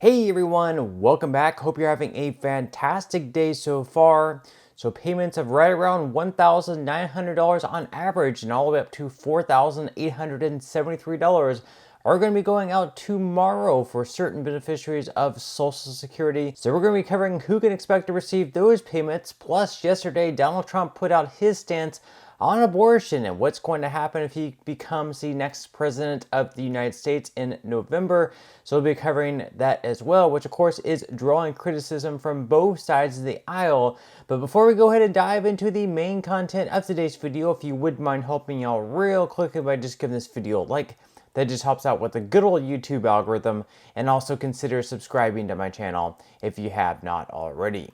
Hey everyone, welcome back. Hope you're having a fantastic day so far. So payments of right around $1,900 on average and all the way up to $4,873 are going to be going out tomorrow for certain beneficiaries of Social Security. So we're going to be covering who can expect to receive those payments. Plus, yesterday, Donald Trump put out his stance on abortion and what's going to happen if he becomes the next president of the United States in November. So we'll be covering that as well, which of course is drawing criticism from both sides of the aisle. But before we go ahead and dive into the main content of today's video, if you wouldn't mind helping out real quickly by just giving this video a like, that just helps out with the good old YouTube algorithm, and also consider subscribing to my channel if you have not already.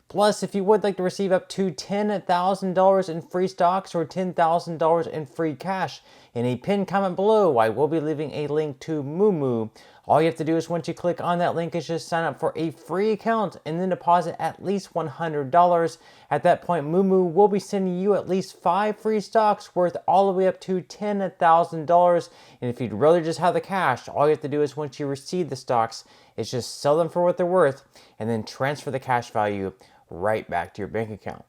Plus, if you would like to receive up to $10,000 in free stocks or $10,000 in free cash, in a pinned comment below, I will be leaving a link to Moomoo. All you have to do is once you click on that link is just sign up for a free account and then deposit at least $100. At that point, Moomoo will be sending you at least 5 free stocks worth all the way up to $10,000. And if you'd rather just have the cash, all you have to do is once you receive the stocks is just sell them for what they're worth and then transfer the cash value right back to your bank account.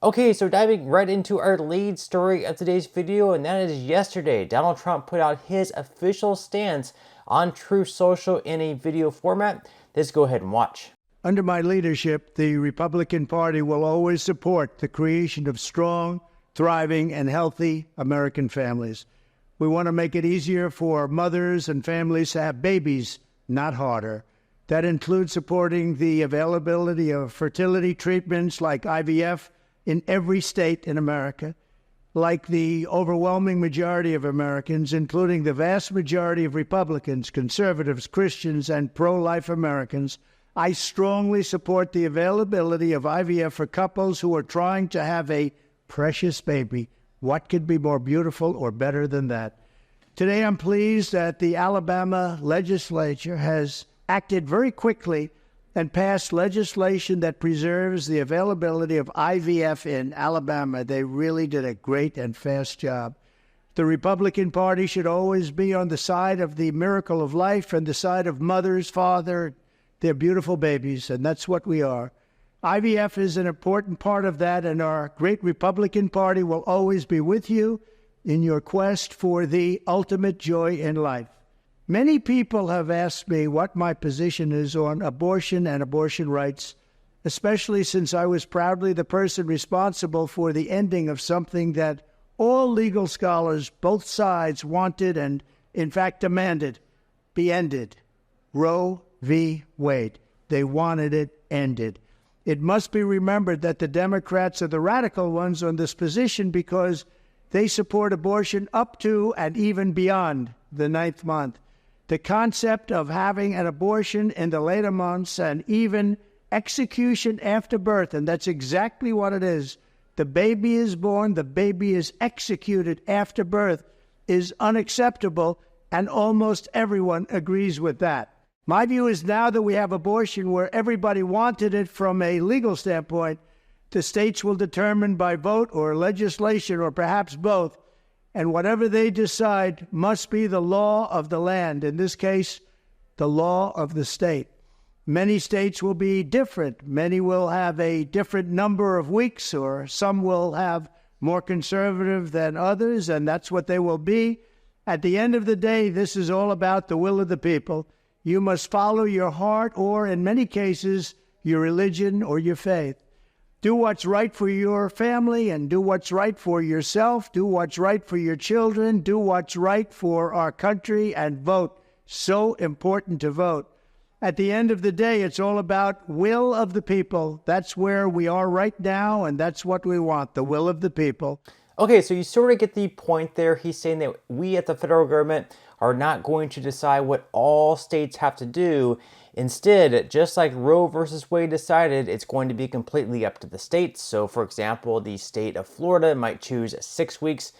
Okay, so diving right into our lead story of today's video, and that is yesterday, Donald Trump put out his official stance on Truth Social in a video format. Let's go ahead and watch. Under my leadership, the Republican Party will always support the creation of strong, thriving, and healthy American families. We want to make it easier for mothers and families to have babies, not harder. That includes supporting the availability of fertility treatments like IVF in every state in America. Like the overwhelming majority of Americans, including the vast majority of Republicans, conservatives, Christians, and pro-life Americans, I strongly support the availability of IVF for couples who are trying to have a precious baby. What could be more beautiful or better than that? Today, I'm pleased that the Alabama legislature has acted very quickly and passed legislation that preserves the availability of IVF in Alabama. They really did a great and fast job. The Republican Party should always be on the side of the miracle of life and the side of mothers, father, their beautiful babies, and that's what we are. IVF is an important part of that, and our great Republican Party will always be with you in your quest for the ultimate joy in life. Many people have asked me what my position is on abortion and abortion rights, especially since I was proudly the person responsible for the ending of something that all legal scholars, both sides, wanted and, in fact, demanded be ended. Roe v. Wade. They wanted it ended. It must be remembered that the Democrats are the radical ones on this position because they support abortion up to and even beyond the 9th month. The concept of having an abortion in the later months and even execution after birth, and that's exactly what it is. The baby is born, the baby is executed after birth, is unacceptable, and almost everyone agrees with that. My view is now that we have abortion where everybody wanted it from a legal standpoint, the states will determine by vote or legislation or perhaps both, and whatever they decide must be the law of the land, in this case, the law of the state. Many states will be different. Many will have a different number of weeks, or some will have more conservative than others, and that's what they will be. At the end of the day, this is all about the will of the people. You must follow your heart, or in many cases, your religion or your faith. Do what's right for your family and do what's right for yourself. Do what's right for your children. Do what's right for our country and vote. So important to vote. At the end of the day, it's all about will of the people. That's where we are right now, and that's what we want, the will of the people. Okay, so you sort of get the point there. He's saying that we at the federal government are not going to decide what all states have to do. Instead, just like Roe versus Wade decided, it's going to be completely up to the states. So, for example, the state of Florida might choose 6 weeks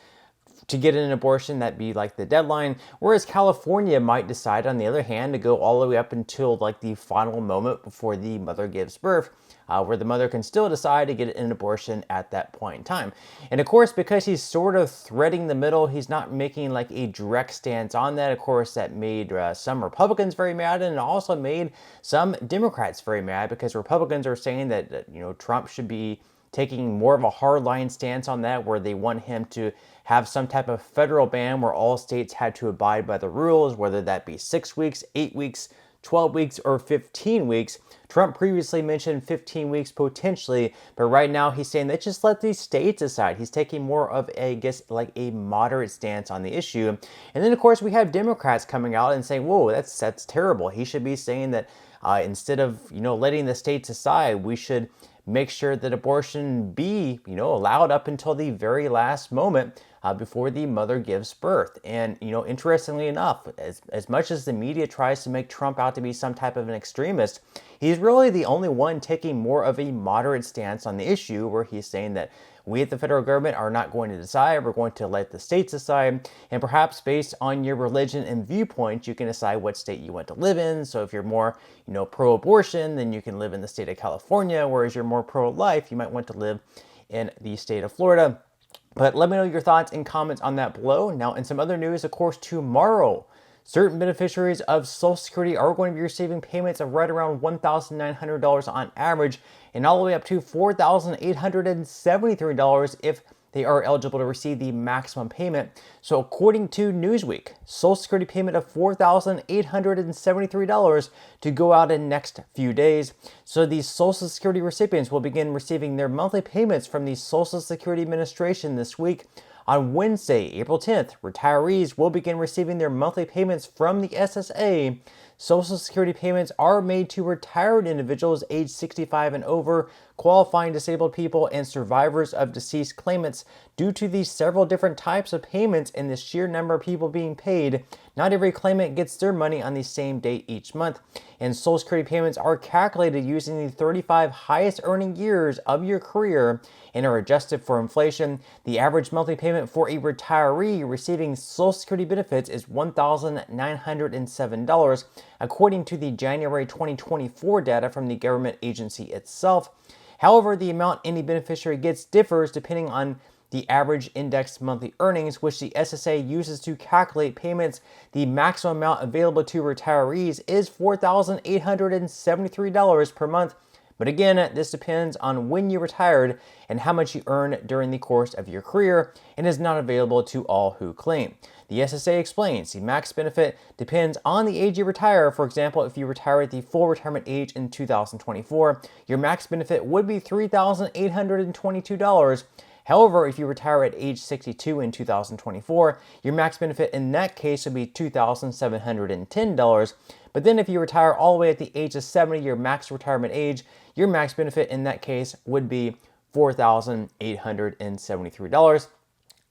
to get an abortion, that'd be like the deadline. Whereas California might decide, on the other hand, to go all the way up until like the final moment before the mother gives birth, where the mother can still decide to get an abortion at that point in time. And of course, because he's sort of threading the middle, he's not making like a direct stance on that. Of course, that made some Republicans very mad, and it also made some Democrats very mad, because Republicans are saying that Trump should be taking more of a hardline stance on that, where they want him to have some type of federal ban where all states had to abide by the rules, whether that be 6 weeks, 8 weeks, 12 weeks, or 15 weeks. Trump previously mentioned 15 weeks potentially, but right now he's saying that just let these states decide. He's taking more of a, I guess, like a moderate stance on the issue. And then of course we have Democrats coming out and saying, whoa, that's terrible. He should be saying that instead of, letting the states decide, we should make sure that abortion be, allowed up until the very last moment before the mother gives birth. And, interestingly enough, as much as the media tries to make Trump out to be some type of an extremist, he's really the only one taking more of a moderate stance on the issue, where he's saying that we at the federal government are not going to decide, we're going to let the states decide, and perhaps based on your religion and viewpoint, you can decide what state you want to live in. So if you're more, pro-abortion, then you can live in the state of California, whereas you're more pro-life, you might want to live in the state of Florida. But let me know your thoughts and comments on that below. Now, in some other news, of course, tomorrow, certain beneficiaries of Social Security are going to be receiving payments of right around $1,900 on average, and all the way up to $4,873 if they are eligible to receive the maximum payment. So according to Newsweek, Social Security payment of $4,873 to go out in the next few days. So these Social Security recipients will begin receiving their monthly payments from the Social Security Administration this week. On Wednesday, April 10th, retirees will begin receiving their monthly payments from the SSA. Social Security payments are made to retired individuals age 65 and over, qualifying disabled people, and survivors of deceased claimants. Due to the several different types of payments and the sheer number of people being paid, not every claimant gets their money on the same date each month. And Social Security payments are calculated using the 35 highest earning years of your career and are adjusted for inflation. The average monthly payment for a retiree receiving Social Security benefits is $1,907, according to the January 2024 data from the government agency itself. However, the amount any beneficiary gets differs depending on the average indexed monthly earnings, which the SSA uses to calculate payments. The maximum amount available to retirees is $4,873 per month. But again, this depends on when you retired and how much you earned during the course of your career, and is not available to all who claim. The SSA explains the max benefit depends on the age you retire. For example, if you retire at the full retirement age in 2024, your max benefit would be $3,822. However, if you retire at age 62 in 2024, your max benefit in that case would be $2,710. But then if you retire all the way at the age of 70, your max retirement age, your max benefit in that case would be $4,873.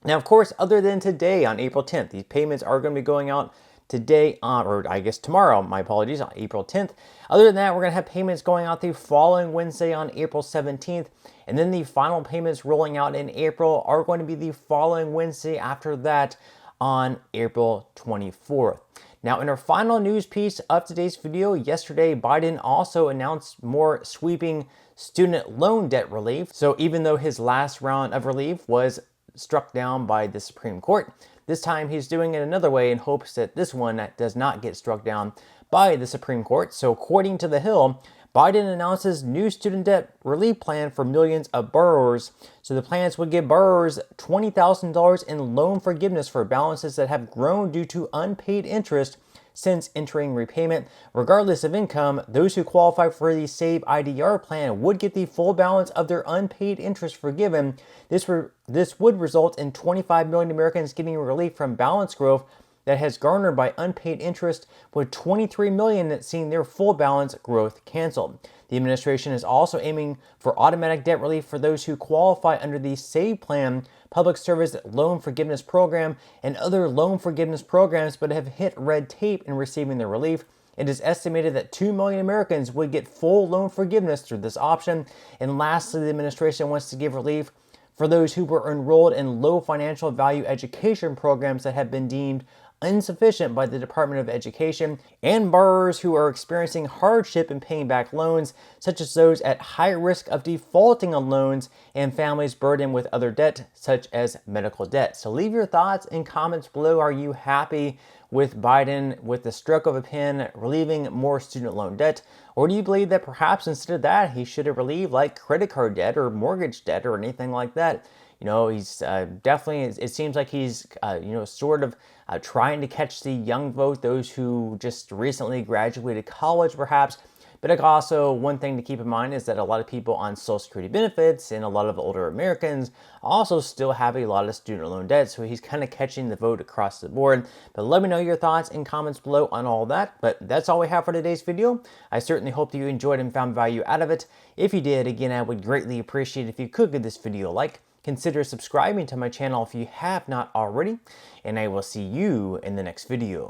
Now, of course, other than today on April 10th, these payments are going to be going out today on, or I guess tomorrow, my apologies, on April 10th. Other than that, we're going to have payments going out the following Wednesday on April 17th. And then the final payments rolling out in April are going to be the following Wednesday after that on April 24th. Now, in our final news piece of today's video, yesterday, Biden also announced more sweeping student loan debt relief. So even though his last round of relief was struck down by the Supreme Court, this time he's doing it another way in hopes that this one does not get struck down by the Supreme Court. So according to The Hill, Biden announces new student debt relief plan for millions of borrowers. So the plans would give borrowers $20,000 in loan forgiveness for balances that have grown due to unpaid interest since entering repayment. Regardless of income, those who qualify for the SAVE IDR plan would get the full balance of their unpaid interest forgiven. This would result in 25 million Americans getting relief from balance growth that has garnered by unpaid interest, with 23 million that seen their full balance growth canceled. The administration is also aiming for automatic debt relief for those who qualify under the SAVE plan, Public Service Loan Forgiveness Program, and other loan forgiveness programs, but have hit red tape in receiving the relief. It is estimated that 2 million Americans would get full loan forgiveness through this option. And lastly, the administration wants to give relief for those who were enrolled in low financial value education programs that have been deemed insufficient by the Department of Education, and borrowers who are experiencing hardship in paying back loans, such as those at high risk of defaulting on loans and families burdened with other debt, such as medical debt. So leave your thoughts in comments below. Are you happy with Biden, with the stroke of a pen, relieving more student loan debt? Or do you believe that perhaps instead of that, he should have relieved like credit card debt or mortgage debt or anything like that? He's definitely, it seems like he's, sort of trying to catch the young vote, those who just recently graduated college perhaps. But also, one thing to keep in mind is that a lot of people on Social Security benefits and a lot of older Americans also still have a lot of student loan debt. So he's kind of catching the vote across the board. But let me know your thoughts in comments below on all that. But that's all we have for today's video. I certainly hope that you enjoyed and found value out of it. If you did, again, I would greatly appreciate it if you could give this video a like. Consider subscribing to my channel if you have not already, and I will see you in the next video.